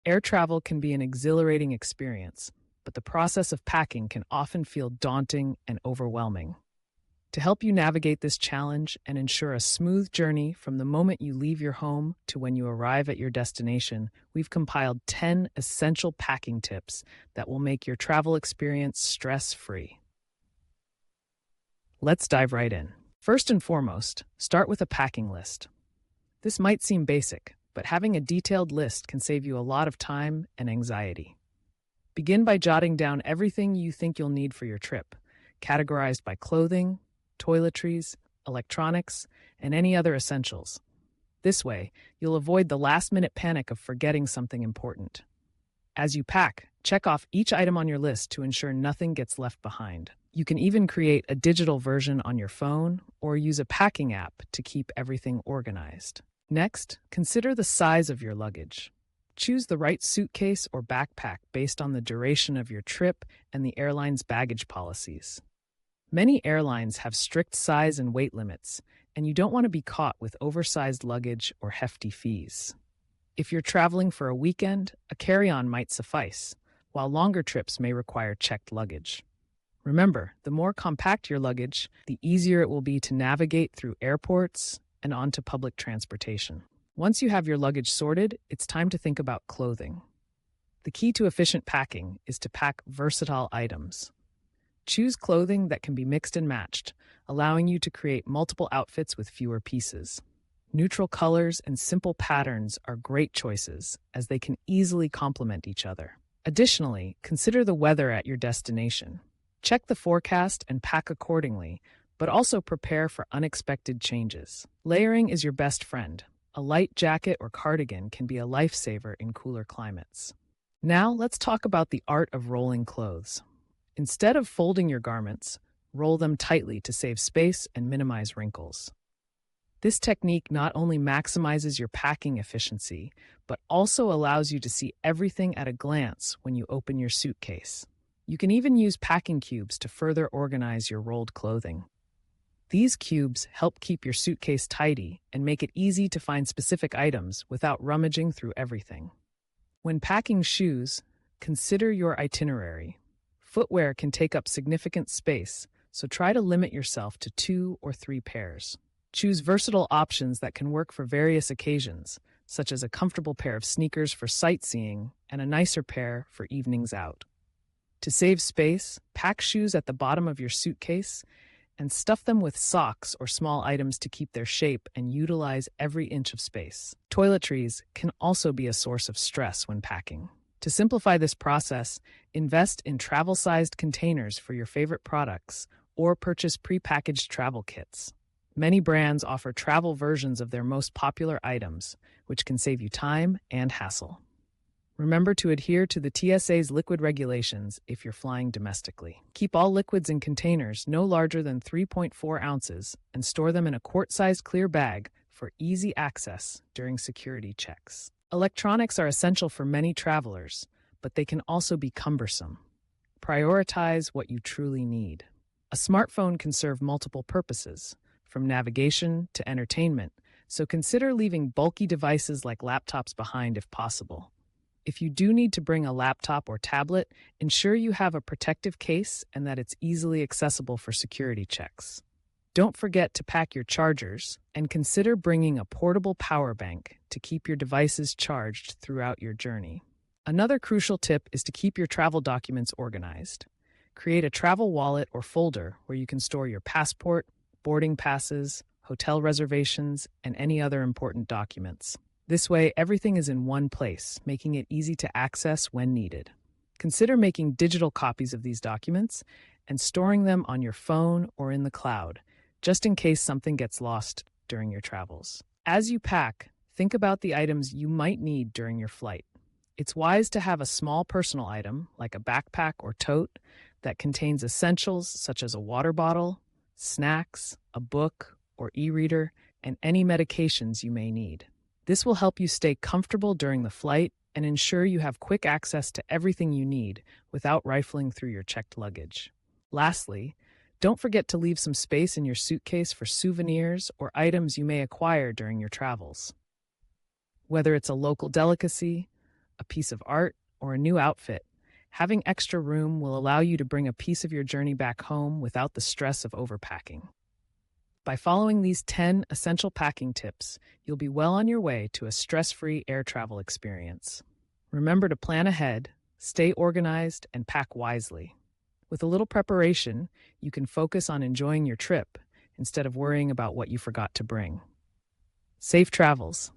Air travel can be an exhilarating experience, but the process of packing can often feel daunting and overwhelming. To help you navigate this challenge and ensure a smooth journey from the moment you leave your home to when you arrive at your destination, we've compiled 10 essential packing tips that will make your travel experience stress-free. Let's dive right in. First and foremost, start with a packing list. This might seem basic, but having a detailed list can save you a lot of time and anxiety. Begin by jotting down everything you think you'll need for your trip, categorized by clothing, toiletries, electronics, and any other essentials. This way, you'll avoid the last-minute panic of forgetting something important. As you pack, check off each item on your list to ensure nothing gets left behind. You can even create a digital version on your phone or use a packing app to keep everything organized. Next, consider the size of your luggage. Choose the right suitcase or backpack based on the duration of your trip and the airline's baggage policies. Many airlines have strict size and weight limits, and you don't want to be caught with oversized luggage or hefty fees. If you're traveling for a weekend, a carry-on might suffice, while longer trips may require checked luggage. Remember, the more compact your luggage, the easier it will be to navigate through airports and onto public transportation. Once you have your luggage sorted, it's time to think about clothing. The key to efficient packing is to pack versatile items. Choose clothing that can be mixed and matched, allowing you to create multiple outfits with fewer pieces. Neutral colors and simple patterns are great choices, as they can easily complement each other. Additionally, consider the weather at your destination. Check the forecast and pack accordingly, but also prepare for unexpected changes. Layering is your best friend. A light jacket or cardigan can be a lifesaver in cooler climates. Now, let's talk about the art of rolling clothes. Instead of folding your garments, roll them tightly to save space and minimize wrinkles. This technique not only maximizes your packing efficiency, but also allows you to see everything at a glance when you open your suitcase. You can even use packing cubes to further organize your rolled clothing. These cubes help keep your suitcase tidy and make it easy to find specific items without rummaging through everything. When packing shoes, consider your itinerary. Footwear can take up significant space, so try to limit yourself to 2 or 3 pairs. Choose versatile options that can work for various occasions, such as a comfortable pair of sneakers for sightseeing and a nicer pair for evenings out. To save space, pack shoes at the bottom of your suitcase and stuff them with socks or small items to keep their shape and utilize every inch of space. Toiletries can also be a source of stress when packing. To simplify this process, invest in travel-sized containers for your favorite products or purchase prepackaged travel kits. Many brands offer travel versions of their most popular items, which can save you time and hassle. Remember to adhere to the TSA's liquid regulations if you're flying domestically. Keep all liquids in containers no larger than 3.4 ounces and store them in a quart-sized clear bag for easy access during security checks. Electronics are essential for many travelers, but they can also be cumbersome. Prioritize what you truly need. A smartphone can serve multiple purposes, from navigation to entertainment, so consider leaving bulky devices like laptops behind if possible. If you do need to bring a laptop or tablet, ensure you have a protective case and that it's easily accessible for security checks. Don't forget to pack your chargers and consider bringing a portable power bank to keep your devices charged throughout your journey. Another crucial tip is to keep your travel documents organized. Create a travel wallet or folder where you can store your passport, boarding passes, hotel reservations, and any other important documents. This way, everything is in one place, making it easy to access when needed. Consider making digital copies of these documents and storing them on your phone or in the cloud, just in case something gets lost during your travels. As you pack, think about the items you might need during your flight. It's wise to have a small personal item, like a backpack or tote, that contains essentials such as a water bottle, snacks, a book or e-reader, and any medications you may need. This will help you stay comfortable during the flight and ensure you have quick access to everything you need without rifling through your checked luggage. Lastly, don't forget to leave some space in your suitcase for souvenirs or items you may acquire during your travels. Whether it's a local delicacy, a piece of art, or a new outfit, having extra room will allow you to bring a piece of your journey back home without the stress of overpacking. By following these 10 essential packing tips, you'll be well on your way to a stress-free air travel experience. Remember to plan ahead, stay organized, and pack wisely. With a little preparation, you can focus on enjoying your trip instead of worrying about what you forgot to bring. Safe travels.